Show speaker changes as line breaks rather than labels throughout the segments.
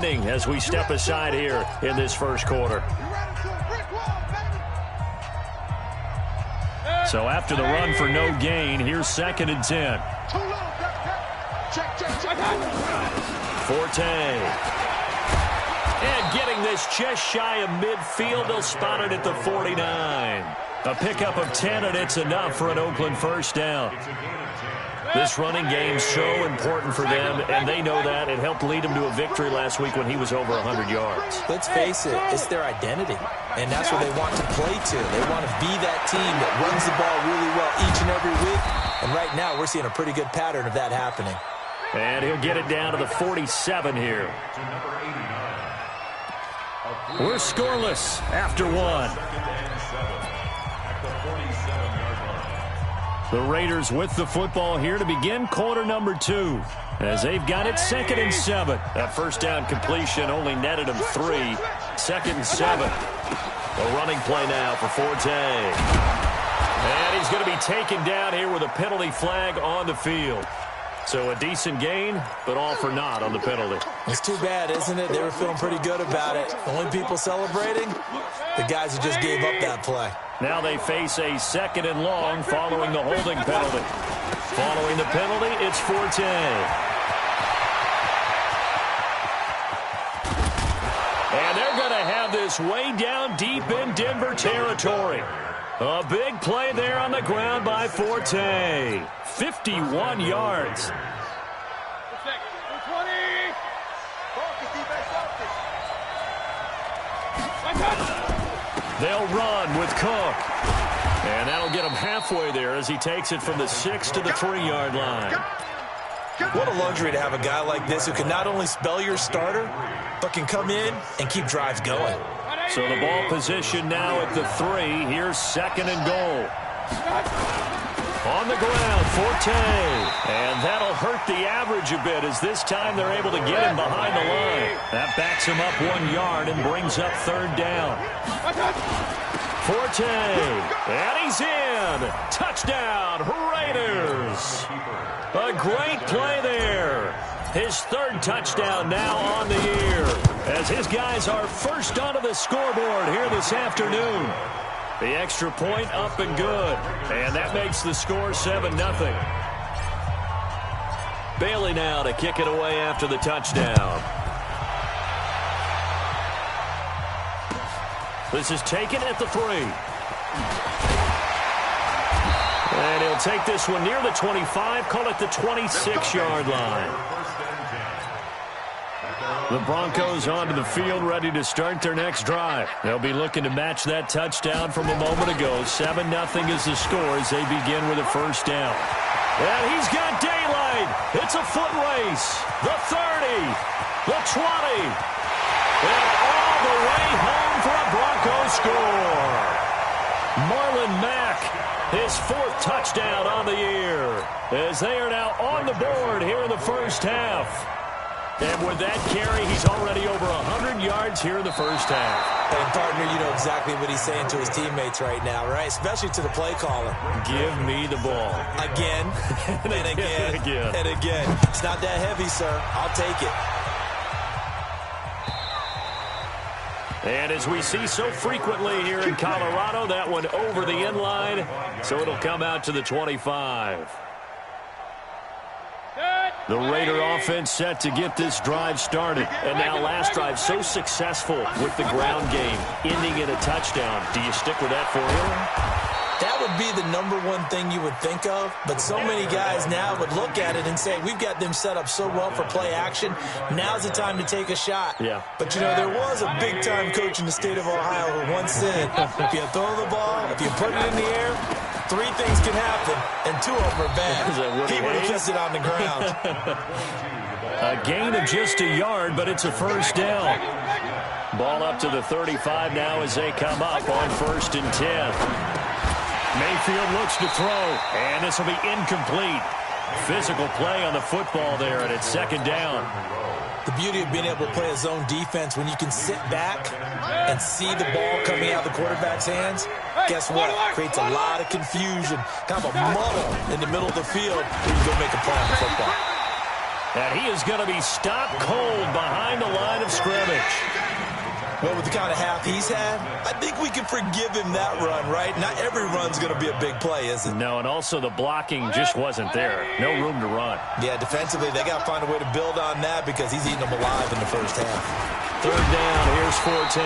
inning as we step aside here in this first quarter. So after the run for no gain, here's 2nd and 10. Forte. And getting this just shy of midfield, they'll spot it at the 49. A pickup of 10, and it's enough for an Oakland first down. This running game's so important for them, and they know that. It helped lead them to a victory last week when he was over 100 yards.
Let's face it, it's their identity, and that's what they want to play to. They want to be that team that runs the ball really well each and every week, and right now we're seeing a pretty good pattern of that happening.
And he'll get it down to the 47 here. We're scoreless after one. The Raiders with the football here to begin quarter number 2. As they've got it 2nd and 7. That first down completion only netted them 3. 2nd and 7. A running play now for Forte. And he's going to be taken down here with a penalty flag on the field. So a decent gain, but all for naught on the penalty.
It's too bad, isn't it? They were feeling pretty good about it. The only people celebrating, the guys who just gave up that play.
Now they face a 2nd and long following the holding penalty. Following the penalty, it's Forte. And they're going to have this way down deep in Denver territory. A big play there on the ground by Forte. 51 yards. They'll run with Cook. And that'll get him halfway there as he takes it from the 6 to the 3-yard line.
What a luxury to have a guy like this who can not only spell your starter, but can come in and keep drives going.
So the ball position now at the 3. Here's 2nd and goal. On the ground, Forte. And that'll hurt the average a bit as this time they're able to get him behind the line. That backs him up 1 yard and brings up 3rd down. Forte. And he's in. Touchdown, Raiders. A great play there. His 3rd touchdown now on the year, as his guys are first onto the scoreboard here this afternoon. The extra point up and good, and that makes the score 7-0. Bailey now to kick it away after the touchdown. This is taken at the 3. And he'll take this one near the 25, call it the 26-yard line. The Broncos onto the field, ready to start their next drive. They'll be looking to match that touchdown from a moment ago. 7-0 is the score as they begin with a first down. And he's got daylight. It's a foot race. The 30, the 20, and all the way home for a Broncos score. Marlon Mack, his 4th touchdown on the year, as they are now on the board here in the first half. And with that carry, he's already over 100 yards here in the first half.
And, partner, you know exactly what he's saying to his teammates right now, right? Especially to the play caller.
Give me the ball.
Again, and again, and again. It's not that heavy, sir. I'll take it.
And as we see so frequently here in Colorado, that one over the end line, so it'll come out to the 25. The Raider offense set to get this drive started. And now last drive so successful with the ground game, ending in a touchdown. Do you stick with that formula?
That would be the #1 thing you would think of, but so many guys now would look at it and say, we've got them set up so well for play action, now's the time to take a shot.
Yeah.
But, you know, there was a big-time coach in the state of Ohio who once said, if you throw the ball, if you put it in the air, 3 things can happen, and 2 of them are bad. He would have kept it on the ground.
A gain of just a yard, but it's a first down. Ball up to the 35 now as they come up on 1st and 10. Mayfield looks to throw, and this will be incomplete. Physical play on the football there, and it's 2nd down.
The beauty of being able to play a zone defense when you can sit back and see the ball coming out of the quarterback's hands, guess what? Creates a lot of confusion, kind of a muddle in the middle of the field where you go make a play on the football.
And he is going to be stopped cold behind the line of scrimmage. scrimmage.
Well, with the kind of half he's had, I think we can forgive him that run, right? Not every run's going to be a big play, is it?
No, and also the blocking just wasn't there. No room to run.
Yeah, defensively, they got to find a way to build on that because he's eating them alive in the first half.
Third down, here's Forte.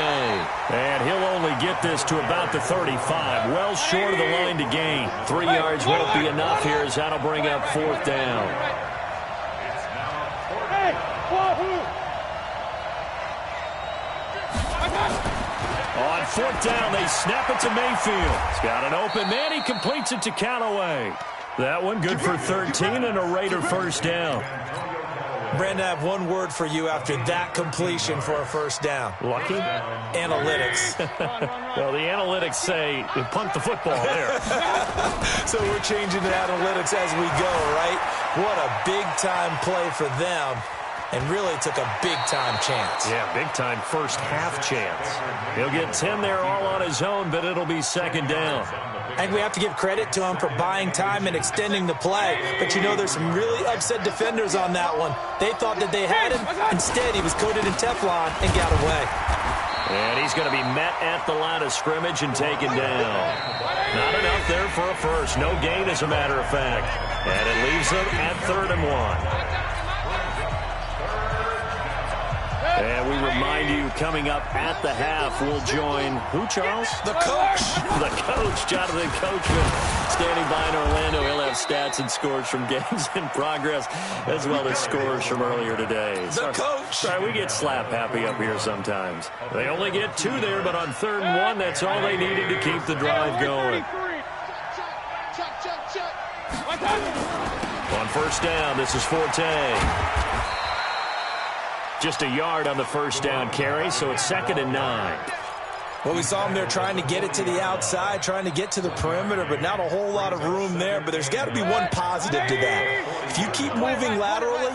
And he'll only get this to about the 35. Well short of the line to gain. 3 yards won't be enough here as that'll bring up fourth down. On fourth down, they snap it to Mayfield. He's got an open man. He completes it to Callaway. That one good for 13 and a Raider first down.
Brandon, I have one word for you after that completion for a first down.
Lucky?
Analytics.
Well, the analytics say punt the football there.
So we're changing to analytics as we go, right? What a big-time play for them. And really took a big-time chance.
Yeah, big-time first half chance. He'll get 10 there all on his own, but it'll be second down.
I think we have to give credit to him for buying time and extending the play. But, you know, there's some really upset defenders on that one. They thought that they had him. Instead, he was coated in Teflon and got away.
And he's going to be met at the line of scrimmage and taken down. Not enough there for a first. No gain, as a matter of fact. And it leaves them at 3rd and 1. And we remind you, coming up at the half, we'll join who, Charles?
The coach.
The coach, Jonathan Coachman, standing by in Orlando. He'll have stats and scores from games in progress, as well as scores from earlier today.
The coach.
Sorry, we get slap happy up here sometimes. They only get 2 there, but on 3rd and 1, that's all they needed to keep the drive going. On first down, this is Forte. Just a yard on the first down carry, so it's 2nd and 9.
Well, we saw him there trying to get it to the outside, trying to get to the perimeter, but not a whole lot of room there. But there's got to be one positive to that. If you keep moving laterally,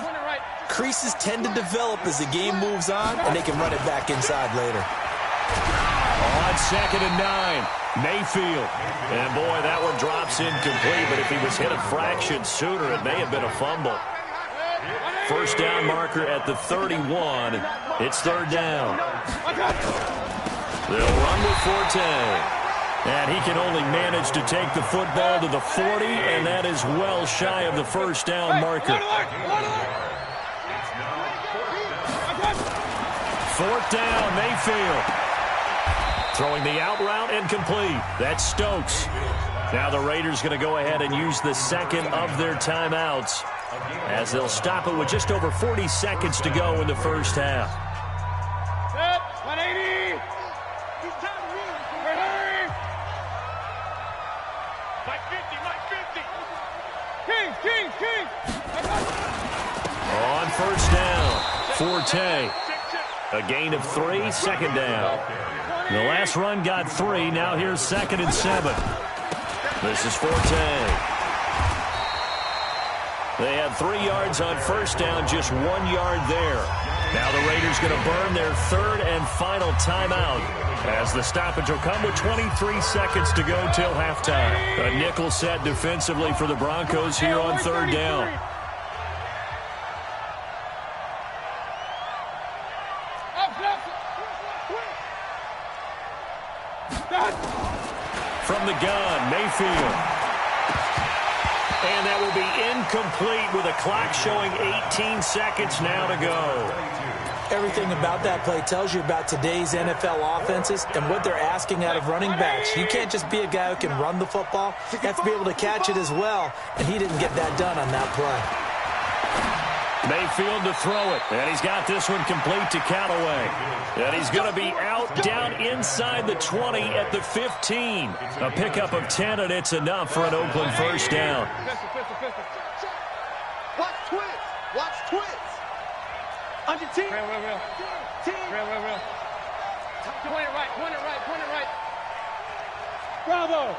creases tend to develop as the game moves on, and they can run it back inside later.
On 2nd and 9, Mayfield. And, boy, that one drops incomplete, but if he was hit a fraction sooner, it may have been a fumble. First down marker at the 31. It's 3rd down. They'll run with Forte. And he can only manage to take the football to the 40, and that is well shy of the first down marker. 4th down, Mayfield. Throwing the out route and complete. That's Stokes. Now the Raiders going to go ahead and use the second of their timeouts, as they'll stop it with just over 40 seconds to go in the first half.
Set, 180. Hurry. Mike 50. King.
On first down, Forte. A gain of 3, 2nd down. The last run got 3. Now here's 2nd and 7. This is Forte. They had 3 yards on first down, just 1 yard there. Now the Raiders going to burn their 3rd and final timeout, as the stoppage will come with 23 seconds to go till halftime. A nickel set defensively for the Broncos here on 3rd down. From the gun, Mayfield. And that will be incomplete with a clock showing 18 seconds now to go.
Everything about that play tells you about today's NFL offenses and what they're asking out of running backs. You can't just be a guy who can run the football. You have to be able to catch it as well, and he didn't get that done on that play.
Mayfield to throw it, and he's got this one complete to Callaway. And he's going to be out down inside the 20 at the 15. A pickup of 10, and it's enough for an Oakland first down.
Watch twist. On your team. Real. Point it right. Bravo.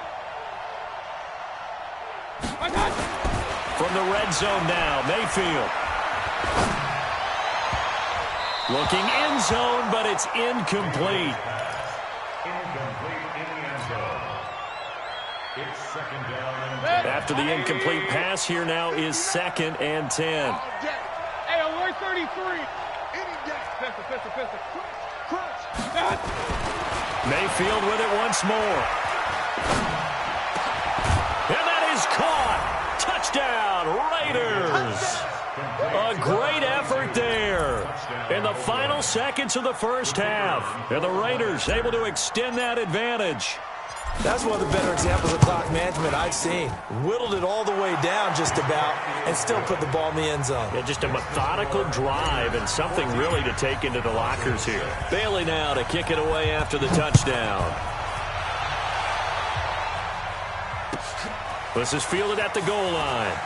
From the red zone now, Mayfield. Looking end zone, but it's incomplete. After the incomplete pass, here now is 2nd and 10.
Hey, alert 33.
Mayfield with it once more. And that is caught. Touchdown, Raiders. A great effort there in the final seconds of the first half. And the Raiders able to extend that advantage.
That's one of the better examples of clock management I've seen. Whittled it all the way down just about and still put the ball in the end zone.
Yeah, just a methodical drive and something really to take into the lockers here. Bailey now to kick it away after the touchdown. This is fielded at the goal line.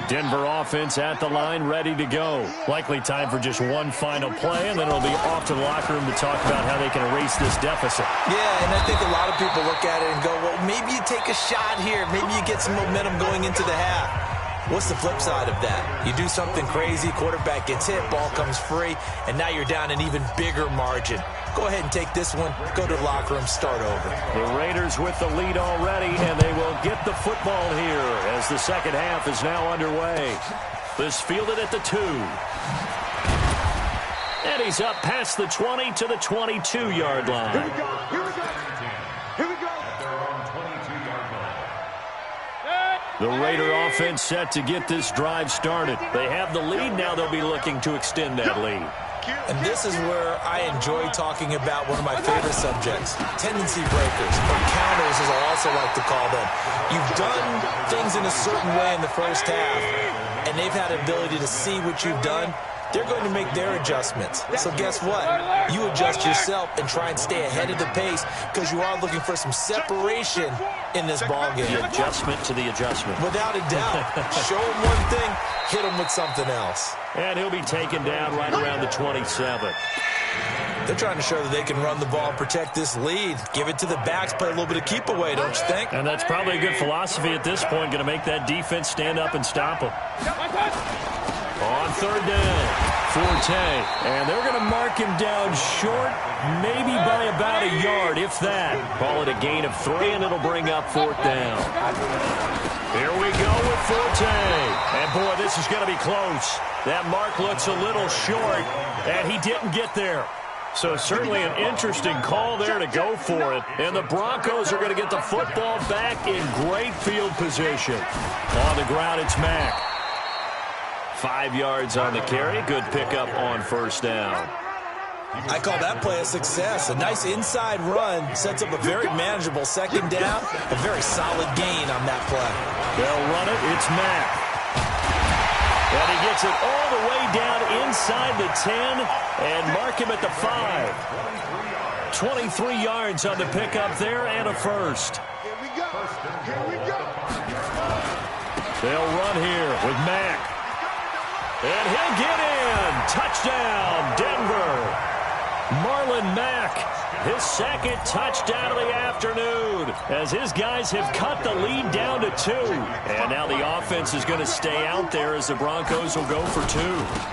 Denver offense at the line, ready to go. Likely time for just one final play, and then it'll be off to the locker room to talk about how they can erase this deficit.
Yeah, and I think a lot of people look at it and go, well, maybe you take a shot here. Maybe you get some momentum going into the half. What's the flip side of that? You do something crazy, quarterback gets hit, ball comes free, and now you're down an even bigger margin. Go ahead and take this one, go to the locker room, start over.
The Raiders with the lead already, and they will get the football here as the second half is now underway. This fielded at the 2. And he's up past the 20 to the 22-yard line.
Here we go. Here we go. Here we go.
The Raider offense set to get this drive started. They have the lead. Now they'll be looking to extend that lead.
And this is where I enjoy talking about one of my favorite subjects, tendency breakers, or counters as I also like to call them. You've done things in a certain way in the first half, and they've had the ability to see what you've done. They're going to make their adjustments. So guess what? You adjust yourself and try and stay ahead of the pace because you are looking for some separation in this ballgame.
The adjustment to the adjustment.
Without a doubt. Show them one thing, hit them with something else.
And he'll be taken down right around the 27.
They're trying to show that they can run the ball and protect this lead. Give it to the backs, play a little bit of keep away, don't you think?
And that's probably a good philosophy at this point, going to make that defense stand up and stop them. On third down, Forte. And they're going to mark him down short, maybe by about a yard, if that. Call it a gain of 3, and it'll bring up fourth down. Here we go with Forte. And, boy, this is going to be close. That mark looks a little short, and he didn't get there. So certainly an interesting call there to go for it. And the Broncos are going to get the football back in great field position. On the ground, it's Mack. 5 yards on the carry. Good pickup on first down.
I call that play a success. A nice inside run sets up a very manageable second down. A very solid gain on that play.
They'll run it. It's Mack. And he gets it all the way down inside the 10 and mark him at the 5. 23 yards on the pickup there and a first.
Here we go. Here we go.
They'll run here with Mack. And he'll get in. Touchdown, Denver. Marlon Mack, his second touchdown of the afternoon as his guys have cut the lead down to 2. And now the offense is going to stay out there as the Broncos will go for 2.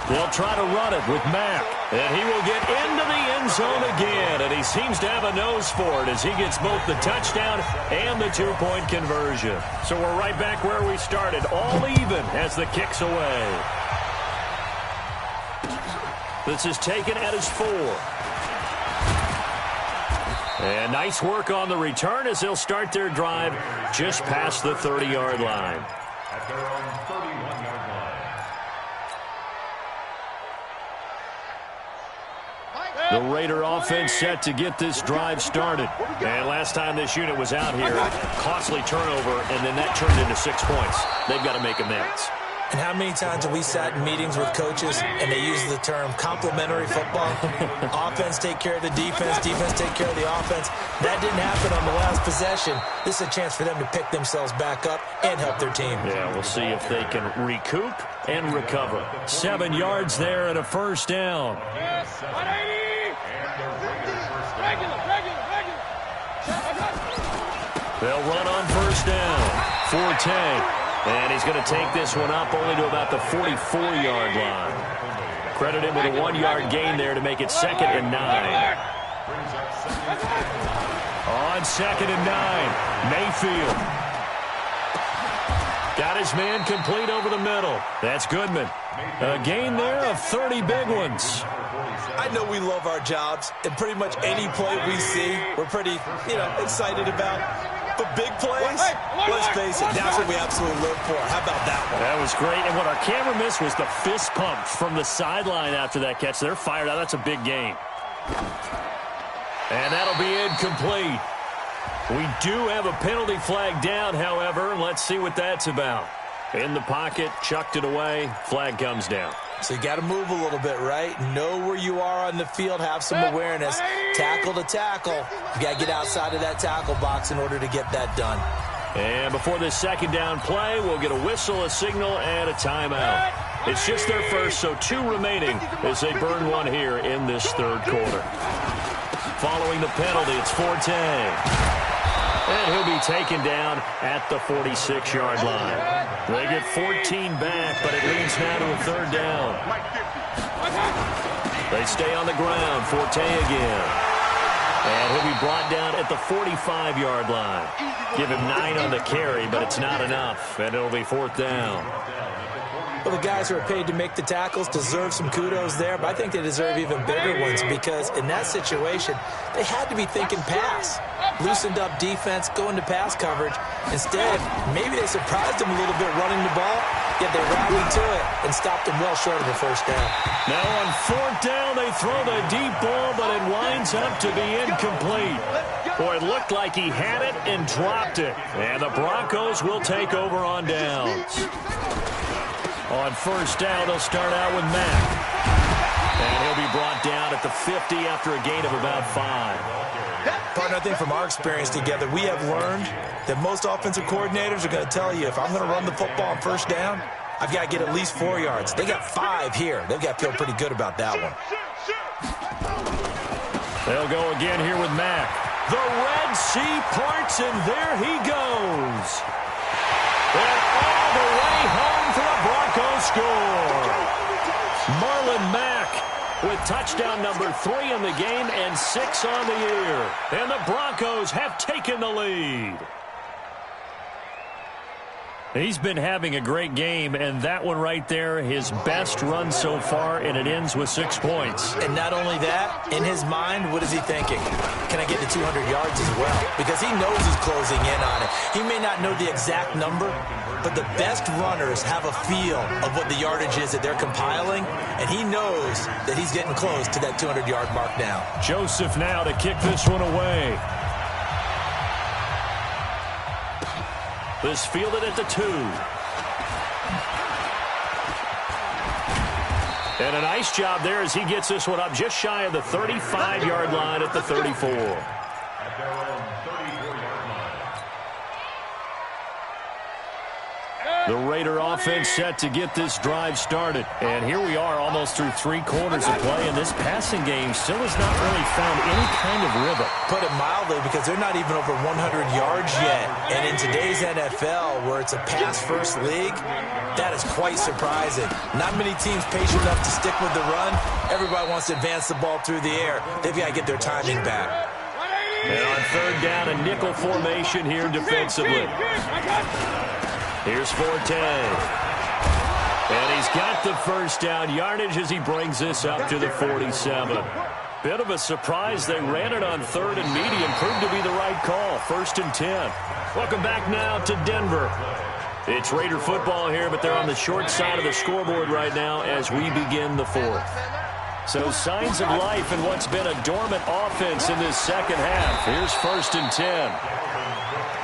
They'll try to run it with Mack. And he will get into the end zone again. And he seems to have a nose for it as he gets both the touchdown and the 2-point conversion. So we're right back where we started, all even as the kick's away. This is taken at his 4. And nice work on the return as they'll start their drive just past the 30-yard line.
At their own 31-yard line.
The Raider offense set to get this drive started. And last time this unit was out here, costly turnover, and then that turned into 6 points. They've got to make amends.
And how many times have we sat in meetings with coaches and they use the term complementary football? Offense take care of the defense, defense take care of the offense. That didn't happen on the last possession. This is a chance for them to pick themselves back up and help their team.
Yeah, we'll see if they can recoup and recover. 7 yards there and a first down. They'll run on first down. Forte. And he's going to take this one up only to about the 44-yard line. Credit him with a 1-yard gain there to make it 2nd and 9. On 2nd and 9, Mayfield. Got his man complete over the middle. That's Goodman. A gain there of 30 big ones.
I know we love our jobs, and pretty much any play we see, we're pretty, excited about. But big plays, let's face it, that's what we absolutely live for. How about that one?
That was great, and what our camera missed was the fist pump from the sideline after that catch. They're fired out. That's a big gain. And that'll be incomplete. We do have a penalty flag down, however. Let's see what that's about. In the pocket, chucked it away, flag comes down.
So you got to move a little bit, right? Know where you are on the field, have some awareness. Tackle to tackle. You got to get outside of that tackle box in order to get that done.
And before this second down play, we'll get a whistle, a signal, and a timeout. It's just their first, so 2 remaining as they burn one here in this third quarter. Following the penalty, it's Forte. And he'll be taken down at the 46-yard line. They get 14 back, but it leads now to a third down. They stay on the ground. Forte again. And he'll be brought down at the 45-yard line. Give him 9 on the carry, but it's not enough, and it'll be 4th down.
Well, the guys who are paid to make the tackles deserve some kudos there, but I think they deserve even bigger ones because in that situation, they had to be thinking pass. Loosened up defense, going to pass coverage. Instead, maybe they surprised him a little bit running the ball, yet they rallied to it and stopped him well short of the first down.
Now on 4th down, they throw the deep ball, but it winds up to be incomplete. Boy, it looked like he had it and dropped it. And the Broncos will take over on downs. On 1st down, they'll start out with Mack. And he'll be brought down at the 50 after a gain of about 5.
Partner, I think from our experience together, we have learned that most offensive coordinators are going to tell you, if I'm going to run the football on 1st down, I've got to get at least 4 yards. They got 5 here. They've got to feel pretty good about that one.
They'll go again here with Mack. The Red Sea parts, and there he goes. And all the way home for the Broncos score. Marlon Mack with touchdown number 3 in the game and 6 on the year. And the Broncos have taken the lead. He's been having a great game, and that one right there, his best run so far, and it ends with 6 points.
And not only that, in his mind, what is he thinking? Can I get to 200 yards as well? Because he knows he's closing in on it. He may not know the exact number, but the best runners have a feel of what the yardage is that they're compiling, and he knows that he's getting close to that 200-yard mark now.
Joseph now to kick this one away. This fielded at the 2. And a nice job there as he gets this one up just shy of the 35-yard line at the 34.
At their own 34-yard line.
The Raider offense set to get this drive started. And here we are almost through 3 quarters of play, and this passing game still has not really found any kind of rhythm.
Put it mildly, because they're not even over 100 yards yet. And in today's NFL, where it's a pass-first league, that is quite surprising. Not many teams patient enough to stick with the run. Everybody wants to advance the ball through the air. They've got to get their timing back.
And on 3rd down, a nickel formation here defensively. Here's Forte. And he's got the first down yardage as he brings this up to the 47. Bit of a surprise. They ran it on 3rd and medium. Proved to be the right call. 1st and 10. Welcome back now to Denver. It's Raider football here, but they're on the short side of the scoreboard right now as we begin the 4th. So signs of life in what's been a dormant offense in this second half. Here's 1st and 10.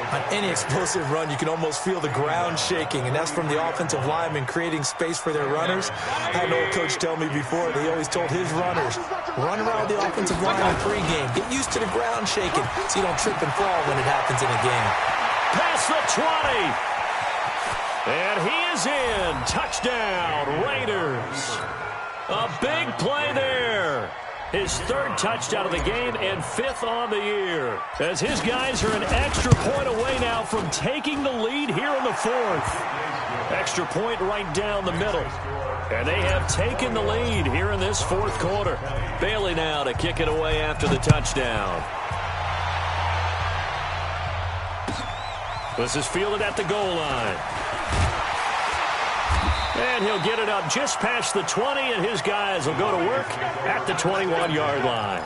On any explosive run, you can almost feel the ground shaking, and that's from the offensive linemen creating space for their runners. I had an old coach tell me before, he always told his runners, run around the offensive line in pregame. Get used to the ground shaking so you don't trip and fall when it happens in a game.
Past the 20. And he is in. Touchdown, Raiders. A big play there. His 3rd touchdown of the game and 5th on the year. As his guys are an extra point away now from taking the lead here in the 4th. Extra point right down the middle. And they have taken the lead here in this 4th quarter. Bailey now to kick it away after the touchdown. This is fielded at the goal line. And he'll get it up just past the 20, and his guys will go to work at the 21-yard line.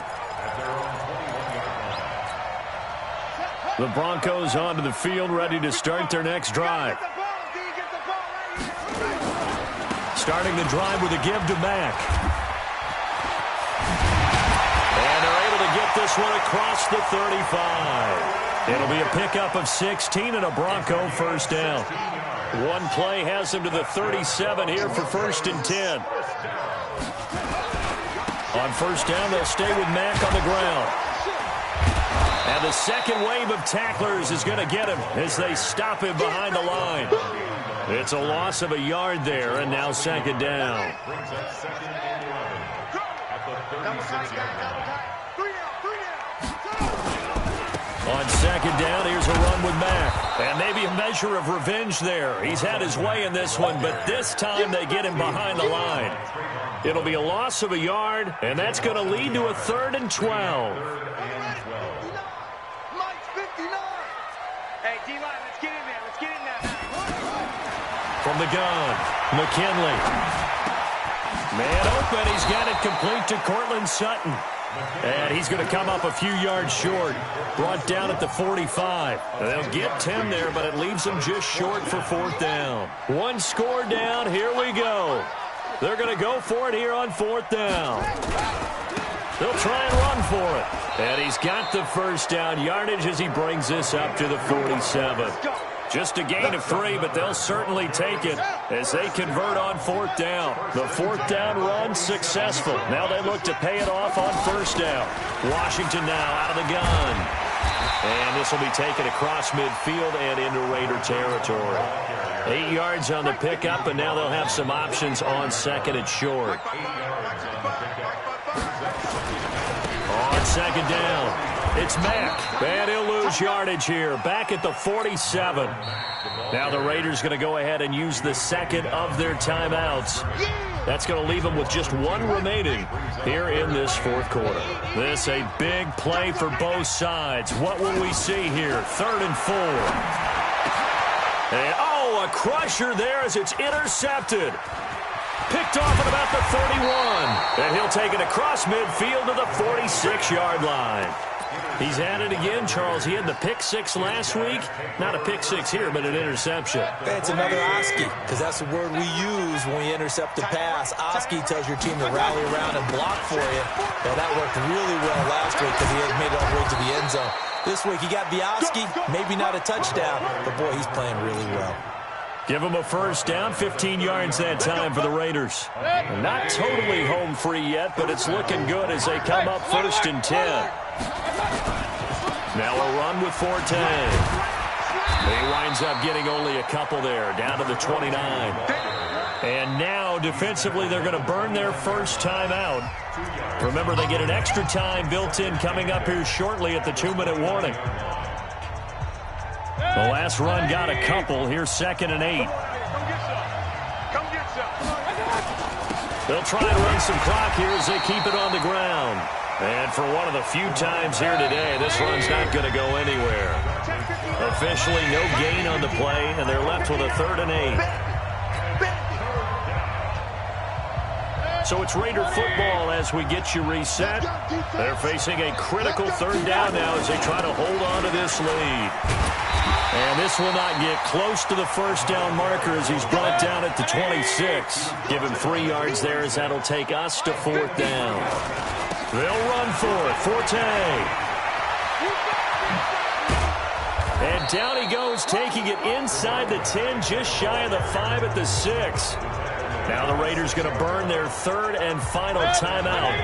The Broncos onto the field, ready to start their next drive. Starting the drive with a give to Mack. And they're able to get this one across the 35. It'll be a pickup of 16 and a Bronco first down. One play has him to the 37 here for 1st and 10. On first down, they'll stay with Mack on the ground. And the second wave of tacklers is going to get him as they stop him behind the line. It's a loss of a yard there, and now 2nd down. On 2nd down, here's a run with Mack. And maybe a measure of revenge there. He's had his way in this one, but this time they get him behind the line. It'll be a loss of a yard, and that's going to lead to a 3rd and 12.
Hey, D-line, let's get in there. Let's get in there.
From the gun, McKinley. Man open, he's got it complete to Cortland Sutton. And he's going to come up a few yards short. Brought down at the 45. They'll get 10 there, but it leaves them just short for 4th down. One score down, here we go. They're going to go for it here on 4th down. They'll try and run for it. And he's got the first down yardage as he brings this up to the 47. Just a gain of 3, but they'll certainly take it as they convert on 4th down. The 4th down run successful. Now they look to pay it off on 1st down. Washington now out of the gun. And this will be taken across midfield and into Raider territory. 8 yards on the pickup, and now they'll have some options on 2nd and short. On 2nd down, it's Mack, and he'll lose yardage here, back at the 47. Now the Raiders going to go ahead and use the second of their timeouts. That's going to leave them with just one remaining here in this 4th quarter. This a big play for both sides. What will we see here? 3rd and 4. And, a crusher there as it's intercepted. Picked off at about the 31. And he'll take it across midfield to the 46-yard line. He's at it again, Charles. He had the pick 6 last week. Not a pick 6 here, but an interception.
It's another Oski, because that's the word we use when we intercept a pass. Oski tells your team to rally around and block for you. Now, that worked really well last week because he had made it all the way to the end zone. This week, he got the Oski, maybe not a touchdown, but, boy, he's playing really well.
Give him a first down, 15 yards that time for the Raiders. Not totally home free yet, but it's looking good as they come up 1st and 10. Now a run with Forte. He winds up getting only a couple there, down to the 29. And now, defensively, they're going to burn their first timeout. Remember, they get an extra time built in coming up here shortly at the 2-minute warning. The last run got a couple. Here's 2nd and 8. They'll try and run some clock here as they keep it on the ground. And for one of the few times here today, this run's not going to go anywhere. Officially, no gain on the play, and they're left with a 3rd and 8. So it's Raider football as we get you reset. They're facing a critical 3rd down now as they try to hold on to this lead. And this will not get close to the first down marker as he's brought down at the 26. Give him 3 yards there as that'll take us to 4th down. They'll run for it. Forte. And down he goes, taking it inside the 10, just shy of the 5 at the 6. Now the Raiders going to burn their 3rd and final timeout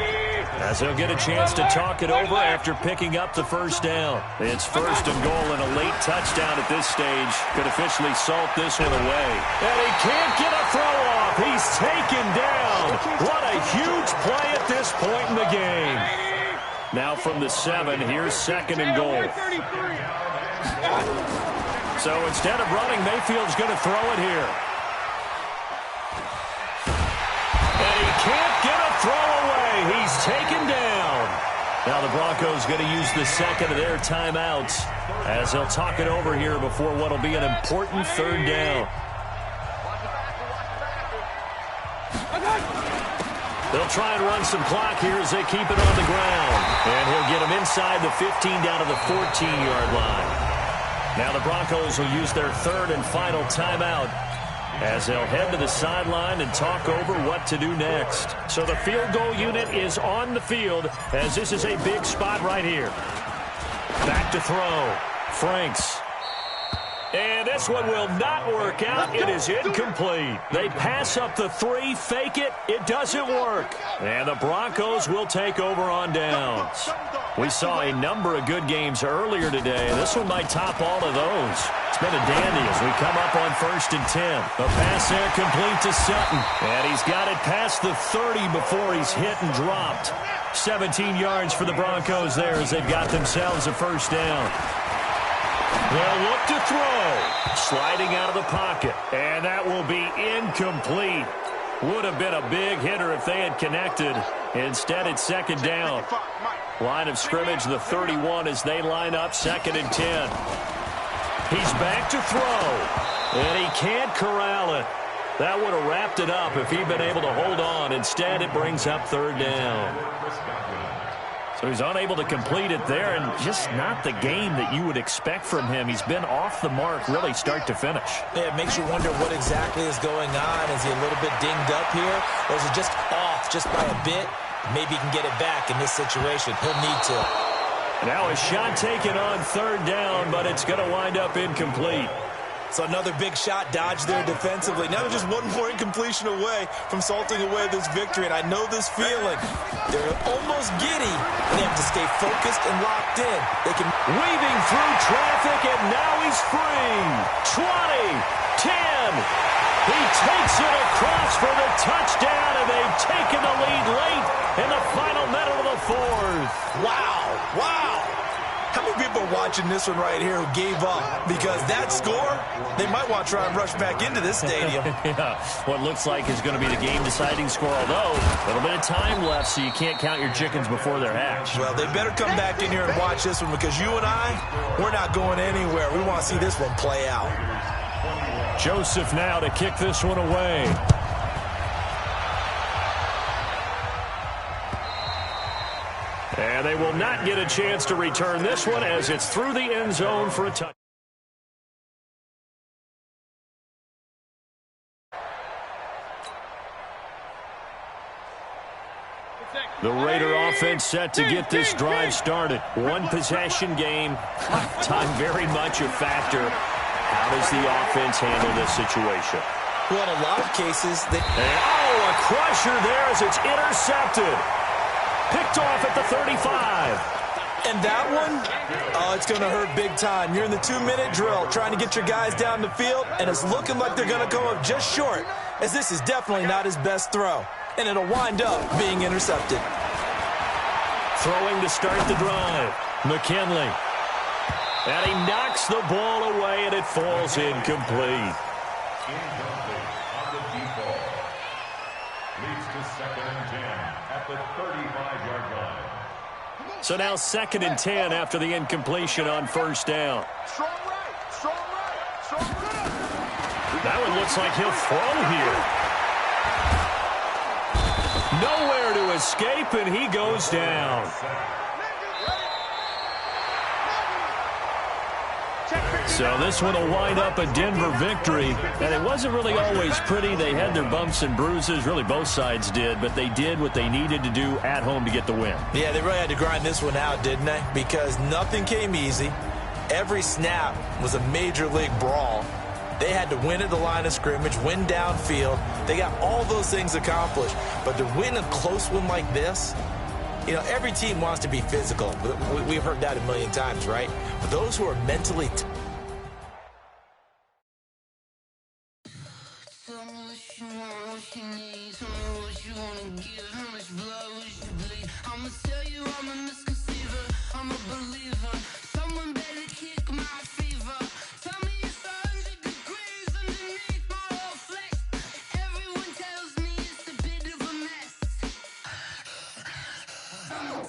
as they'll get a chance to talk it over after picking up the first down. It's 1st and goal, and a late touchdown at this stage could officially salt this one away. And he can't get a throw off. He's taken down. What a huge play at this point in the game. Now from the 7, here's 2nd and goal. So instead of running, Mayfield's going to throw it here. And he can't get a throw away. He's taken down. Now the Broncos going to use the second of their timeouts as they'll talk it over here before what will be an important third down. They'll try and run some clock here as they keep it on the ground. And he'll get them inside the 15 down to the 14-yard line. Now the Broncos will use their third and final timeout as they'll head to the sideline and talk over what to do next. So the field goal unit is on the field as this is a big spot right here. Back to throw. Franks. And this one will not work out. It is incomplete. They pass up the 3, fake it. It doesn't work. And the Broncos will take over on downs. We saw a number of good games earlier today. This one might top all of those. It's been a dandy as we come up on 1st and 10. A pass there complete to Sutton. And he's got it past the 30 before he's hit and dropped. 17 yards for the Broncos there as they've got themselves a first down. They'll look to throw. Sliding out of the pocket. And that will be incomplete. Would have been a big hitter if they had connected. Instead, it's second down. Line of scrimmage, the 31 as they line up 2nd and 10. He's back to throw. And he can't corral it. That would have wrapped it up if he'd been able to hold on. Instead, it brings up 3rd down. So he's unable to complete it there, and just not the game that you would expect from him. He's been off the mark really start to finish.
Yeah, it makes you wonder what exactly is going on. Is he a little bit dinged up here, or is it just off just by a bit? Maybe he can get it back in this situation. He'll need to.
Now a shot taken on 3rd down, but it's going to wind up incomplete.
So another big shot dodged there defensively. Now they're just one more incompletion away from salting away this victory. And I know this feeling. They're almost giddy. And they have to stay focused and locked in. They can
weaving through traffic, and now he's free. 20, 10. He takes it across for the touchdown, and they've taken the lead late in the final minute of the 4th.
Wow. Wow. How many people are watching this one right here who gave up? Because that score, they might want to try and rush back into this stadium.
Yeah, what looks like is going to be the game-deciding score, although a little bit of time left, so you can't count your chickens before they're hatched.
Well, they better come back in here and watch this one because you and I, we're not going anywhere. We want to see this one play out.
Joseph now to kick this one away. And they will not get a chance to return this one as it's through the end zone for a touchdown. The Raider offense set to get this drive started. One possession game. Time very much a factor. How does the offense handle this situation?
Well, in a lot of cases,
a crusher there as it's intercepted. Picked off at the 35.
And that one, it's going to hurt big time. You're in the 2-minute drill trying to get your guys down the field, and it's looking like they're going to come up just short, as this is definitely not his best throw. And it'll wind up being intercepted.
Throwing to start the drive. McKinley. And he knocks the ball away, and it falls incomplete.
Incomplete on the default. Leads to 2nd and 10 at the 35-yard line.
So now 2nd and 10 after the incompletion on 1st down. That one looks like he'll throw here. Nowhere to escape, and he goes down. So this one will wind up a Denver victory. And it wasn't really always pretty. They had their bumps and bruises. Really, both sides did. But they did what they needed to do at home to get the win.
Yeah, they really had to grind this one out, didn't they? Because nothing came easy. Every snap was a major league brawl. They had to win at the line of scrimmage, win downfield. They got all those things accomplished. But to win a close one like this, you know, every team wants to be physical. We've heard that a million times, right? But those who are mentally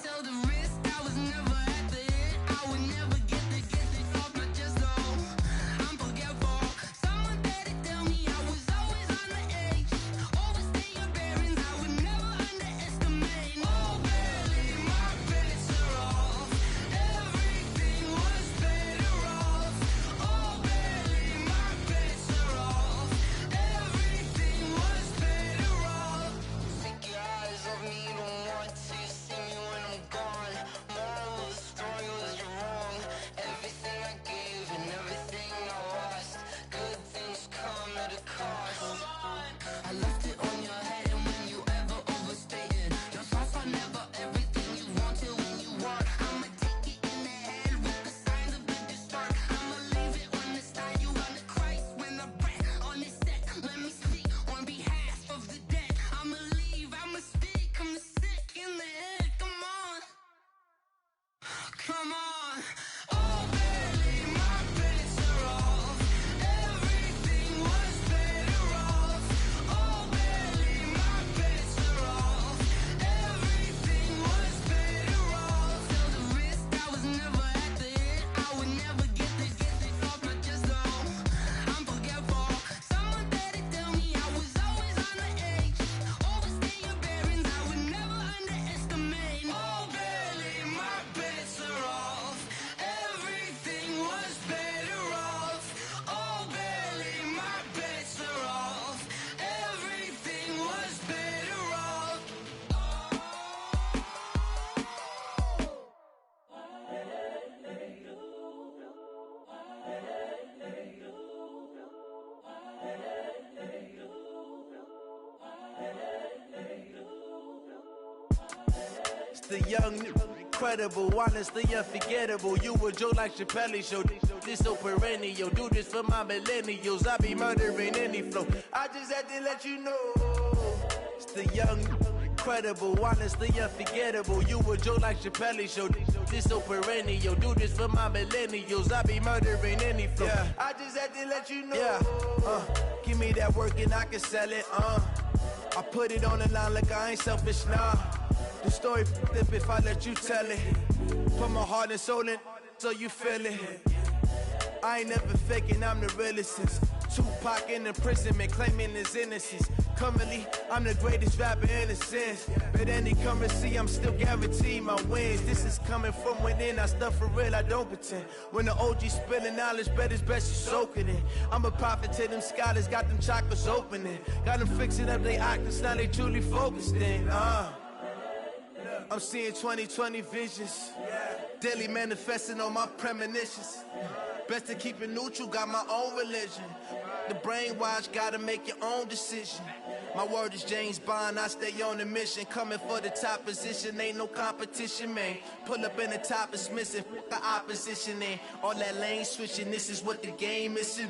Tell the wrist the young, incredible, honestly unforgettable. You a joke like Chappelle Show. This so perennial. Do this for my millennials. I be murdering any flow. I just had to let you know. It's the young, incredible, honestly unforgettable. You a joke like Chappelle Show. This so perennial. Do this for my millennials. I be murdering any flow. Yeah. I just had to let you know. Yeah. Give me that work and I can sell it. I put it on the line like I ain't selfish, nah. The story flip if I let you tell it. Put my heart and soul in so you feel it. I ain't never faking, I'm the realest since Tupac in imprisonment, claiming his innocence. Currently, I'm the greatest rapper in a sense. But any currency, I'm still guaranteed my wins. This is coming from within, I stuff for real, I don't pretend. When the OG spilling knowledge, bet it's best you soak it in. I'm a prophet to them scholars, got them chakras opening. Got them fixing up they octaves, now they truly focused in. I'm seeing 2020 visions. Daily manifesting on my premonitions. Best to keep it neutral, got my own religion. The brainwash, gotta make your own decision. My word is James Bond, I stay on the mission. Coming for the top position, ain't no competition, man. Pull up in the top, it's missing, the opposition in. All that lane switching, this is what the game is.